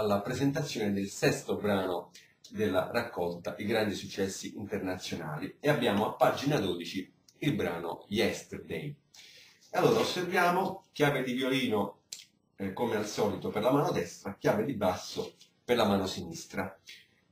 alla presentazione del sesto brano della raccolta I grandi successi internazionali e abbiamo a pagina 12 il brano Yesterday. Allora osserviamo chiave di violino come al solito per la mano destra, chiave di basso per la mano sinistra.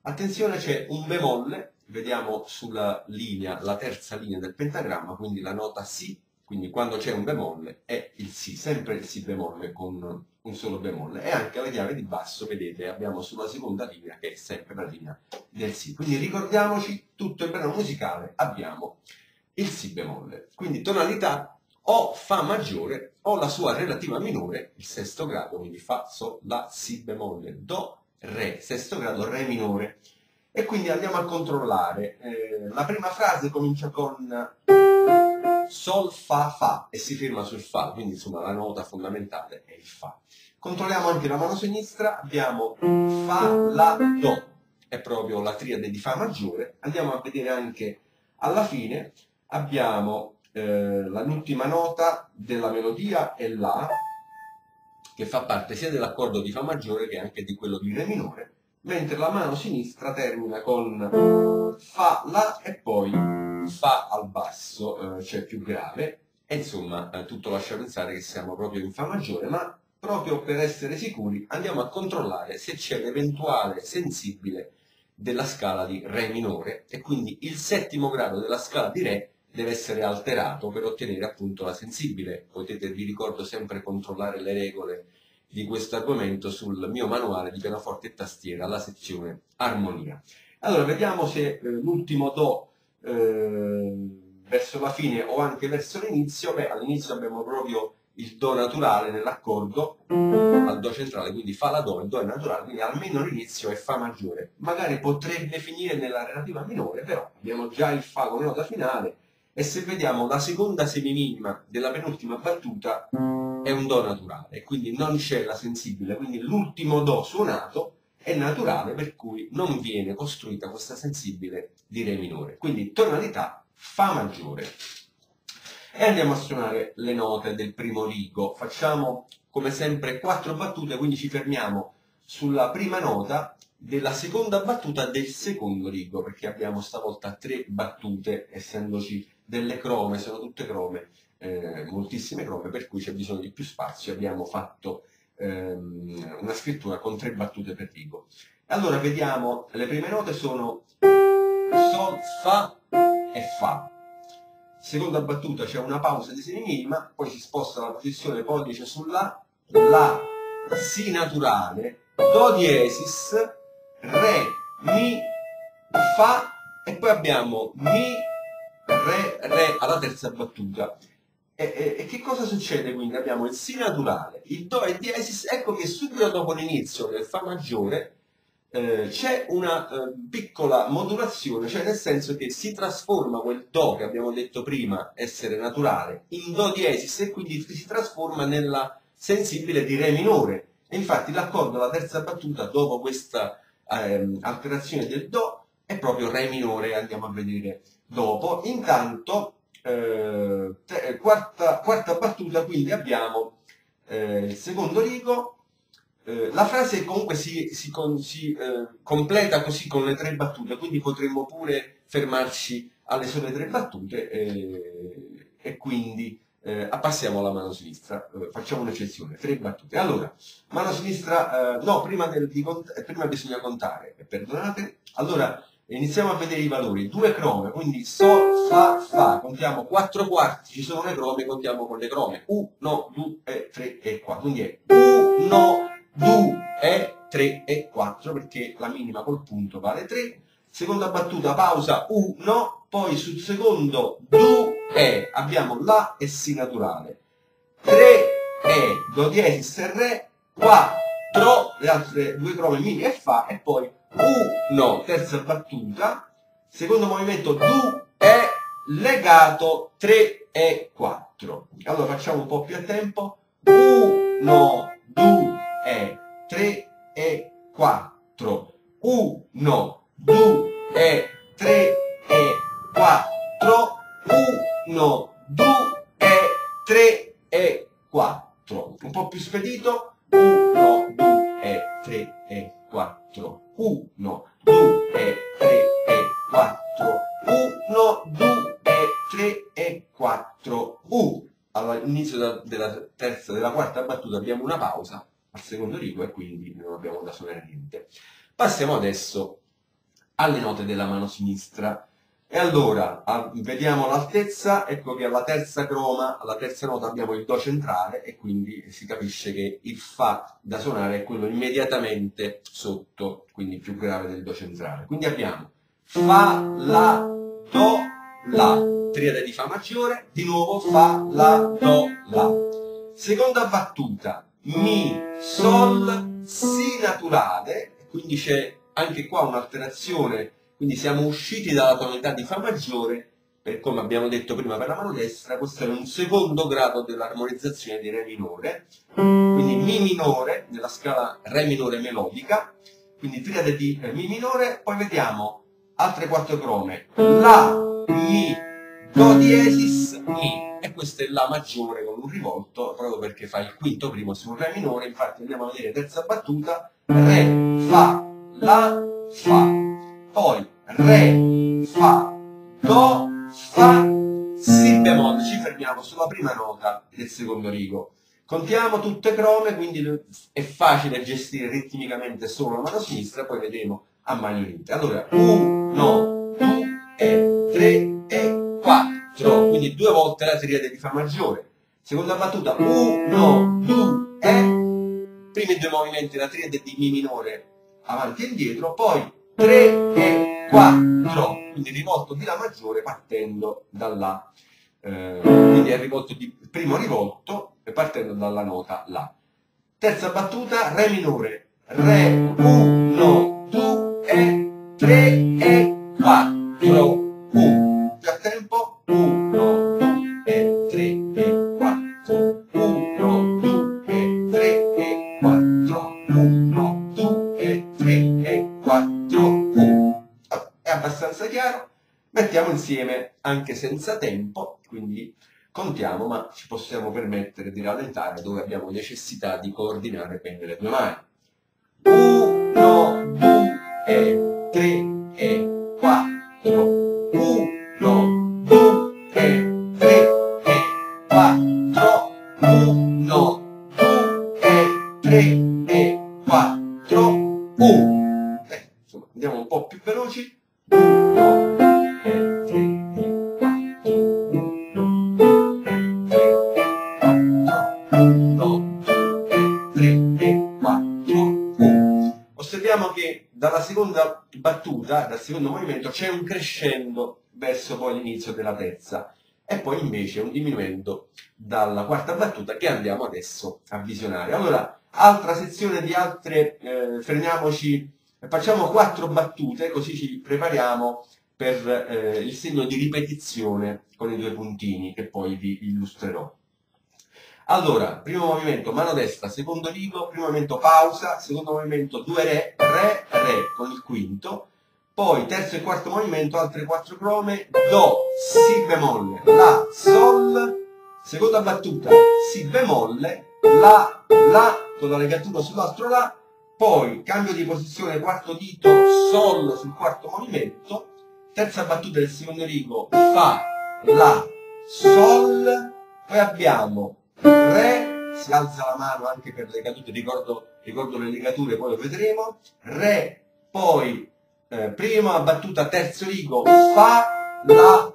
Attenzione, c'è un bemolle, vediamo sulla linea, la terza linea del pentagramma, quindi la nota Si, quindi quando c'è un bemolle è il Si, sempre il Si bemolle con un solo bemolle. E anche la chiave di basso, vedete, abbiamo sulla seconda linea che è sempre la linea del Si. Quindi ricordiamoci, tutto il brano musicale abbiamo il Si bemolle. Quindi tonalità o Fa maggiore o la sua relativa minore, il sesto grado, quindi Fa, Sol, La, Si bemolle, Do, Re, sesto grado, Re minore. E quindi andiamo a controllare. La prima frase comincia con Sol, Fa, Fa e si ferma sul Fa, quindi insomma la nota fondamentale è il Fa. Controlliamo anche la mano sinistra, abbiamo Fa, La, Do, è proprio la triade di Fa maggiore. Andiamo a vedere anche alla fine, abbiamo l'ultima nota della melodia è La, che fa parte sia dell'accordo di Fa maggiore che anche di quello di Re minore, mentre la mano sinistra termina con Fa, La e poi Fa al basso, cioè più grave, e insomma tutto lascia pensare che siamo proprio in Fa maggiore, ma proprio per essere sicuri andiamo a controllare se c'è l'eventuale sensibile della scala di Re minore, e quindi il settimo grado della scala di Re deve essere alterato per ottenere appunto la sensibile. Potete, vi ricordo, sempre controllare le regole di questo argomento sul mio manuale di pianoforte e tastiera, la sezione armonia. Allora vediamo se l'ultimo Do verso la fine o anche verso l'inizio. Beh, all'inizio abbiamo proprio il Do naturale nell'accordo al Do centrale, quindi Fa, La, Do, il Do è naturale, quindi almeno l'inizio è Fa maggiore. Magari potrebbe finire nella relativa minore, però abbiamo già il Fa come nota finale, e se vediamo la seconda semiminima della penultima battuta è un Do naturale, quindi non c'è la sensibile, quindi l'ultimo Do suonato è naturale, per cui non viene costruita questa sensibile di Re minore. Quindi tonalità Fa maggiore. E andiamo a suonare le note del primo rigo. Facciamo come sempre 4 battute, quindi ci fermiamo sulla prima nota della seconda battuta del secondo rigo, perché abbiamo stavolta 3 battute, essendoci delle crome, sono tutte crome, moltissime crome, per cui c'è bisogno di più spazio. Abbiamo fatto una scrittura con 3 battute per rigo. Allora vediamo, le prime note sono Sol, Fa e Fa. Seconda battuta c'è una pausa di semiminima, poi si sposta la posizione pollice sulla La, Si naturale, Do diesis, Re, Mi, Fa, e poi abbiamo Mi, Re alla terza battuta. E che cosa succede quindi? Abbiamo il Si naturale, il Do e il diesis. Ecco che subito dopo l'inizio del Fa maggiore c'è una piccola modulazione, cioè nel senso che si trasforma quel Do che abbiamo detto prima essere naturale in Do diesis, e quindi si trasforma nella sensibile di Re minore. E infatti l'accordo alla terza battuta dopo questa alterazione del Do è proprio Re minore, andiamo a vedere dopo. Intanto quarta battuta, quindi abbiamo il secondo rigo. La frase comunque si completa così con le 3 battute, quindi potremmo pure fermarci alle sole 3 battute e quindi passiamo alla mano sinistra, facciamo un'eccezione, 3 battute. Allora, mano sinistra, no, prima bisogna contare, perdonate. Allora, iniziamo a vedere i valori, 2 crome, quindi Sol, Fa, Fa, contiamo 4 quarti, ci sono le crome, contiamo con le crome, 1, 2, 3 e 4, quindi è 1, 2, 3 e 4, perché la minima col punto vale 3. Seconda battuta, pausa, 1, poi sul secondo 2 abbiamo La e Si naturale, 3 e Do diesis e Re, 4 le altre 2 crome Mi e Fa, e poi 1, terza battuta, secondo movimento 2 legato 3 e 4. Allora facciamo un po' più a tempo, 1, 2, 3 e 4, 1, 2, 3 e 4, 1, 2, 3 e 4. Un po' più spedito, 1, 2, 3 e all'inizio della quarta battuta abbiamo una pausa al secondo rigo e quindi non abbiamo da suonare niente. Passiamo adesso alle note della mano sinistra. E allora, vediamo l'altezza, ecco che alla terza croma, alla terza nota abbiamo il Do centrale e quindi si capisce che il Fa da suonare è quello immediatamente sotto, quindi più grave del Do centrale. Quindi abbiamo Fa, La, Do, La, triade di Fa maggiore, di nuovo Fa, La, Do, La. Seconda battuta, Mi, Sol, Si naturale, quindi c'è anche qua un'alterazione. Quindi siamo usciti dalla tonalità di Fa maggiore, per come abbiamo detto prima per la mano destra, questo è un secondo grado dell'armonizzazione di Re minore, quindi Mi minore nella scala Re minore melodica, quindi triade di Mi minore, poi vediamo altre quattro crome, La, Mi, Do diesis, Mi, e questo è La maggiore con un rivolto, proprio perché fa il quinto primo su un Re minore, infatti andiamo a vedere terza battuta, Re, Fa, La, Fa. Poi Re, Fa, Do, Fa, Si bemolle, ci fermiamo sulla prima nota del secondo rigo. Contiamo tutte crome, quindi è facile gestire ritmicamente solo la mano sinistra, poi vedremo a mani unite. Allora, 1, 2, 3 e 4, quindi due volte la triade di Fa maggiore. Seconda battuta, 1, 2, primi due movimenti la triade di Mi minore avanti e indietro, poi 3 e 4, quindi rivolto di La maggiore partendo dalla, quindi è il primo rivolto partendo dalla nota La. Terza battuta, Re minore, Re, 1, 2, 3 e 4, 1, più a tempo, 1, 2, 3 e 4, 1, 2, 3 e 4, 1, 2, 3 e 4, è abbastanza chiaro, mettiamo insieme anche senza tempo, quindi contiamo, ma ci possiamo permettere di rallentare dove abbiamo necessità di coordinare bene le due mani. 1, 2, 3 e 4, 1, 2, 3 e 4, 1, 2, 3 e 4, 1. Insomma, andiamo un po' più veloci. 1, 2, 3 e 4, 1, 2, 3 e 4, 1, 2, 3 e 4, 1. Osserviamo che dalla seconda battuta, dal secondo movimento, c'è un crescendo verso poi l'inizio della terza e poi invece un diminuendo dalla quarta battuta che andiamo adesso a visionare. Allora, altra sezione di altre, fermiamoci. Facciamo 4 battute, così ci prepariamo per il segno di ripetizione con i due puntini che poi vi illustrerò. Allora, primo movimento mano destra, secondo rigo, primo movimento pausa, secondo movimento 2 re, re, re con il quinto, poi terzo e quarto movimento, altre 4 crome, do, si bemolle, la, sol, seconda battuta, si bemolle, la, con la legatura sull'altro la, poi cambio di posizione, quarto dito, sol sul quarto movimento, terza battuta del secondo rigo, fa, la, sol, poi abbiamo re, si alza la mano anche per le legature, ricordo le legature, poi lo vedremo, re, poi prima battuta, terzo rigo, fa, la.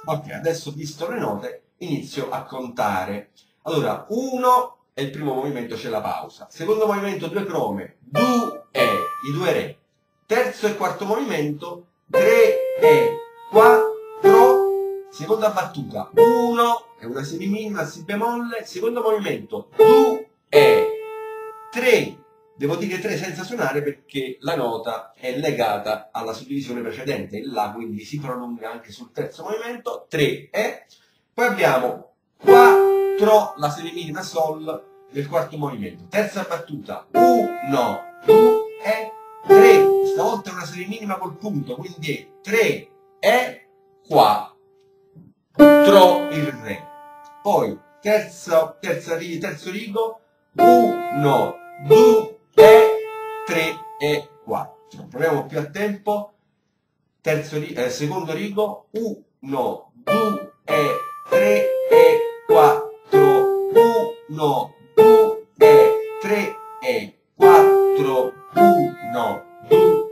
Ok, adesso visto le note, inizio a contare. Allora, 1 è il primo movimento, c'è la pausa. Secondo movimento, 2 crome, 2 i 2 re. Terzo e quarto movimento, 3 e 4. Seconda battuta, 1 è una semiminima, si bemolle. Secondo movimento, 2 e 3. Devo dire 3 senza suonare perché la nota è legata alla suddivisione precedente, il La, quindi si prolunga anche sul terzo movimento, 3 e. Poi abbiamo 4, la semiminima Sol del quarto movimento. Terza battuta, 1, 2 e 3. Stavolta è una semiminima col punto, quindi è 3 e 4 il Re. Poi terzo rigo, 1, 2 e 3 e 4. Proviamo più a tempo. Secondo rigo, 1, 2 e 3 e 4. 1, 2, 3 e 4, 1, 2,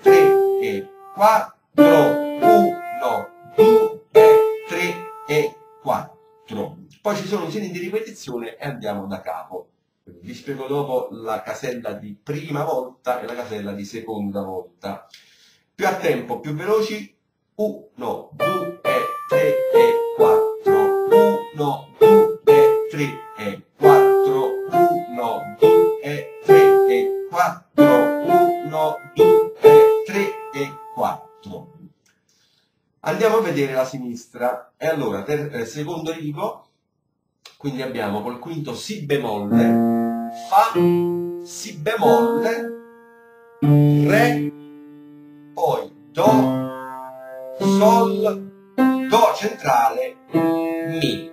3 e 4, 1, 2, 3 e 4. Poi ci sono i segni di ripetizione e andiamo da capo. Vi spiego dopo la casella di prima volta e la casella di seconda volta. Più a tempo, più veloci. 1, 2, 3 e 4. 1, 2, 3 e 4. 1, 2, 3 e 4. 1, 2, 3 e 4. Andiamo a vedere la sinistra. E allora, secondo rigo, quindi abbiamo col quinto Si bemolle, Fa, Si bemolle, Re, poi Do, Sol, Do centrale, Mi.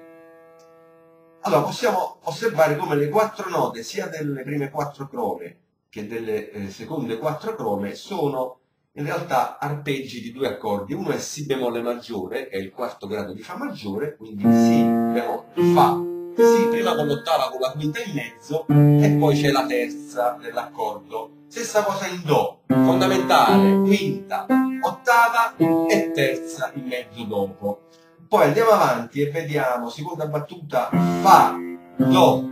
Allora possiamo osservare come le quattro note, sia delle prime quattro crome che delle seconde quattro crome, sono in realtà arpeggi di due accordi. Uno è Si bemolle maggiore, che è il quarto grado di Fa maggiore, quindi Si bemolle, Fa, Si prima con l'ottava, con la quinta in mezzo, e poi c'è la terza dell'accordo. Stessa cosa in Do, fondamentale, quinta, ottava e terza in mezzo dopo. Poi andiamo avanti e vediamo, seconda battuta, Fa, Do,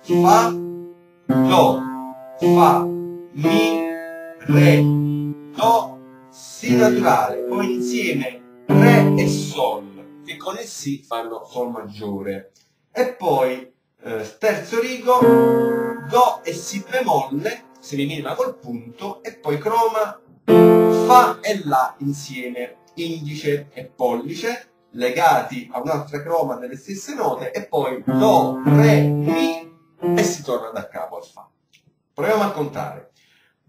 Fa, Do, Fa, Mi, Re, Do, Si naturale, poi insieme Re e Sol, che con il Si fanno Sol maggiore. E poi, terzo rigo, Do e Si bemolle, semiminima col punto, e poi croma, Fa e La insieme, indice e pollice, legati a un'altra croma delle stesse note, e poi Do, Re, Mi, e si torna da capo al Fa. Proviamo a contare.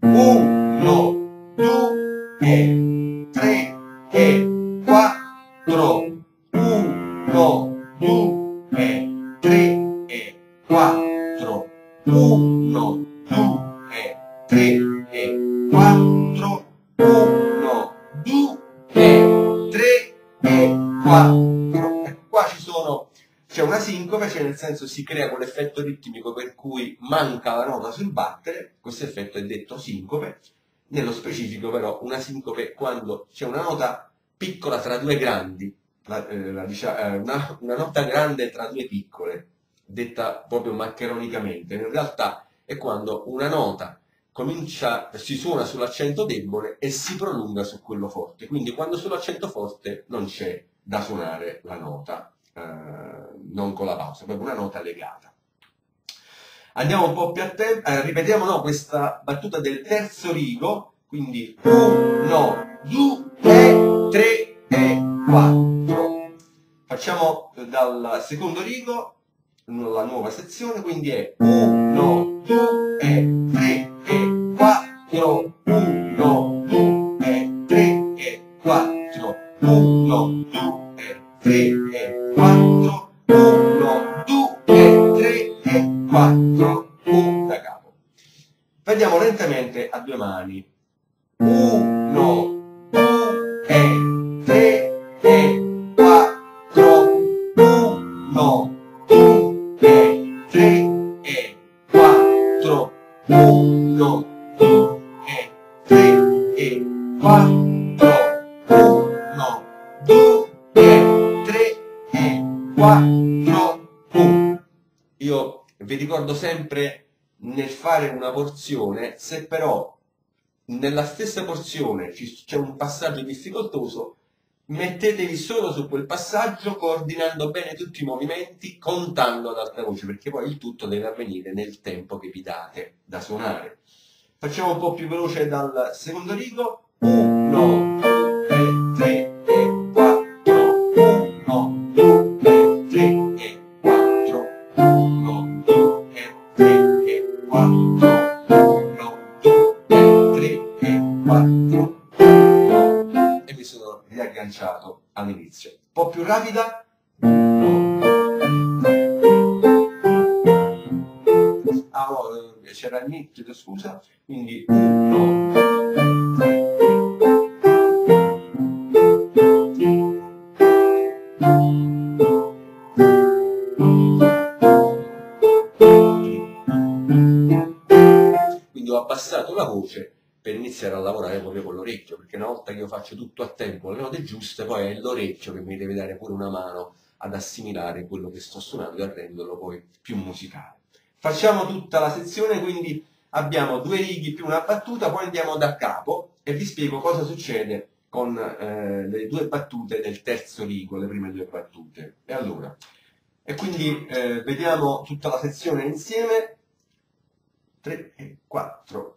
1, 2, 3 e 4. 1, 2, 3 e 4. 1, 2, 3 e 4. 1, 2, 3 e 4. E qua c'è una sincope, cioè nel senso si crea quell'effetto ritmico per cui manca la nota sul battere. Questo effetto è detto sincope. Nello specifico però una sincope quando c'è una nota piccola tra due grandi, una nota grande tra due piccole, detta proprio maccheronicamente. In realtà è quando una nota si suona sull'accento debole e si prolunga su quello forte. Quindi quando sull'accento forte non c'è da suonare la nota, non con la pausa, proprio una nota legata. Andiamo un po' più a tempo, ripetiamo questa battuta del terzo rigo, quindi 1, 2, 3 e 4. Facciamo dal secondo rigo la nuova sezione, quindi è 1, 2, 3 e 4, 1, 2, 3 e 4, 1, 2, 3 e 4, 1, 2, 3 e 4, da capo. Vediamo lentamente a due mani. 1, 2, 3 e 4, 1, 2, 3 e 4, 1, 2, 3 e 4, 1, 2, 3 e 4, 1. Io vi ricordo sempre nel fare una porzione, se però nella stessa porzione c'è un passaggio difficoltoso, mettetevi solo su quel passaggio, coordinando bene tutti i movimenti, contando ad alta voce, perché poi il tutto deve avvenire nel tempo che vi date da suonare. Facciamo un po' più veloce dal secondo rigo. 1, 2, 3 e 4. 1, 2, 3 e 4. 1, 2, 3 e 4. 1, 2, 3 e 4. E mi sono riagganciato all'inizio. Un po' più rapida. 1. Ah no, c'era il nitpido, scusa. Quindi 1. abbassato la voce per iniziare a lavorare proprio con l'orecchio, perché una volta che io faccio tutto a tempo, le note giuste, poi è l'orecchio che mi deve dare pure una mano ad assimilare quello che sto suonando e a renderlo poi più musicale. Facciamo tutta la sezione, quindi abbiamo 2 righe più una battuta, poi andiamo da capo e vi spiego cosa succede con le 2 battute del terzo rigo, le prime 2 battute. E quindi vediamo tutta la sezione insieme. 3 e 4.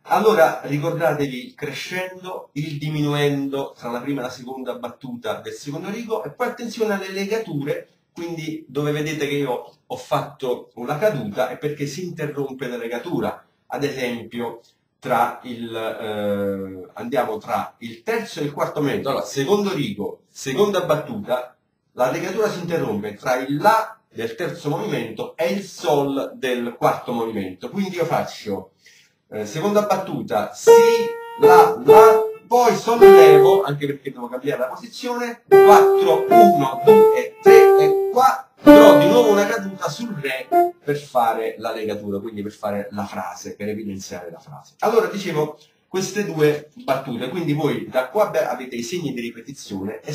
Allora ricordatevi il crescendo, il diminuendo tra la prima e la seconda battuta del secondo rigo e poi attenzione alle legature, quindi dove vedete che io ho fatto una caduta è perché si interrompe la legatura, ad esempio andiamo tra il terzo e il quarto movimento, allora secondo rigo, seconda battuta, la legatura si interrompe tra il La del terzo movimento e il Sol del quarto movimento, quindi io faccio seconda battuta, Si, La, poi sollevo, anche perché devo cambiare la posizione, 4, 1, 2, 3 e 4, di nuovo una caduta sul Re per fare la legatura, quindi per fare la frase, per evidenziare la frase. Allora dicevo, queste 2 battute, quindi voi da qua avete i segni di ripetizione e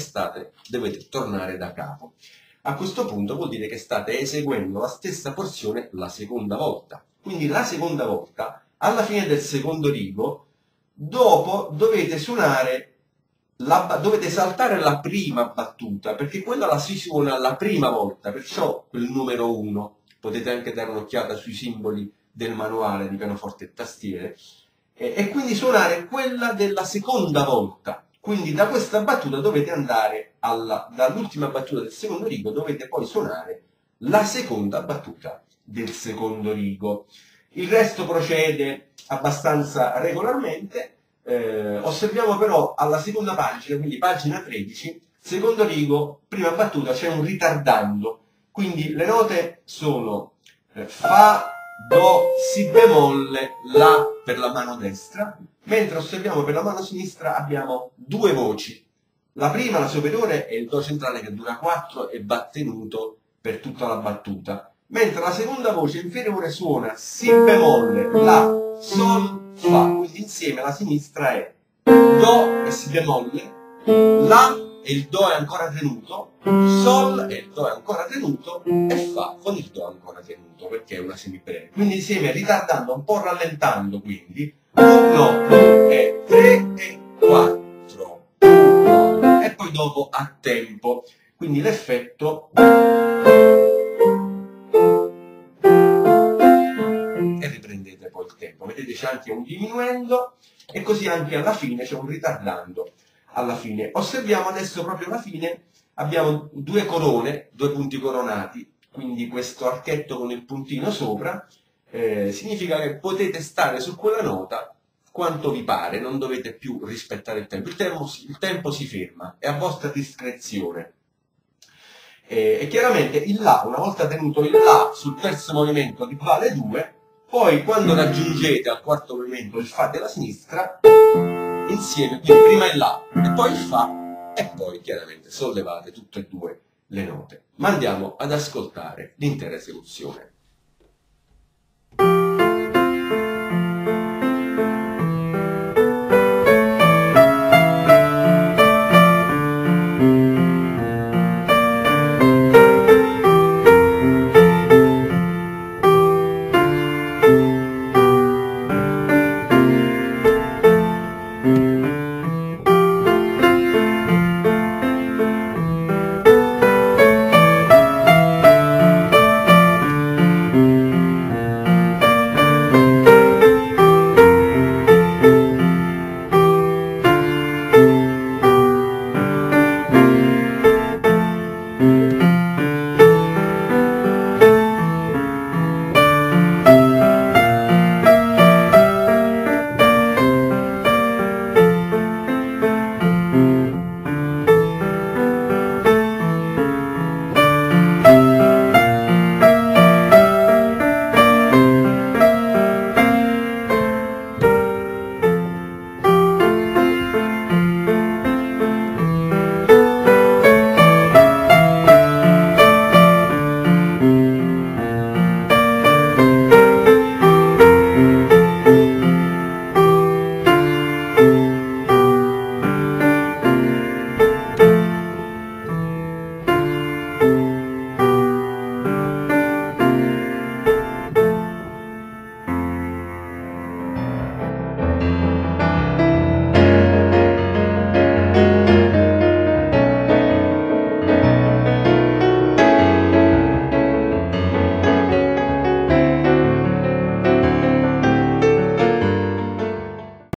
dovete tornare da capo. A questo punto vuol dire che state eseguendo la stessa porzione la seconda volta. Quindi la seconda volta, alla fine del secondo rigo, dopo dovete suonare, dovete saltare la prima battuta, perché quella la si suona la prima volta, perciò quel numero 1. Potete anche dare un'occhiata sui simboli del manuale di pianoforte e tastiere, e quindi suonare quella della seconda volta. Quindi da questa battuta dovete andare dall'ultima battuta del secondo rigo, dovete poi suonare la seconda battuta del secondo rigo. Il resto procede abbastanza regolarmente. Osserviamo però alla seconda pagina, quindi pagina 13, secondo rigo, prima battuta, c'è un ritardando. Quindi le note sono Fa, Do, Si bemolle, La per la mano destra, mentre osserviamo per la mano sinistra abbiamo 2 voci. La prima, la superiore, è il Do centrale che dura 4 e va tenuto per tutta la battuta, mentre la seconda voce inferiore suona Si bemolle, La, Sol, Fa, quindi insieme la sinistra è Do e Si bemolle, La e il Do è ancora tenuto, Sol e il Do è ancora tenuto e Fa con il Do ancora tenuto perché è una semibreve. Quindi insieme ritardando, un po' rallentando, quindi 1, 2, 3 e 4, 1, e poi dopo a tempo. Quindi l'effetto e riprendete poi il tempo. Vedete c'è anche un diminuendo e così anche alla fine c'è un ritardando. Alla fine osserviamo adesso proprio alla fine abbiamo 2 corone, 2 punti coronati, quindi questo archetto con il puntino sopra significa che potete stare su quella nota quanto vi pare, non dovete più rispettare il tempo. Il tempo si ferma, è a vostra discrezione. E chiaramente il La, una volta tenuto il La sul terzo movimento che vale 2, poi quando raggiungete al quarto movimento il Fa della sinistra, insieme, quindi prima il La e poi il Fa, e poi chiaramente sollevate tutte e 2 le note. Ma andiamo ad ascoltare l'intera esecuzione.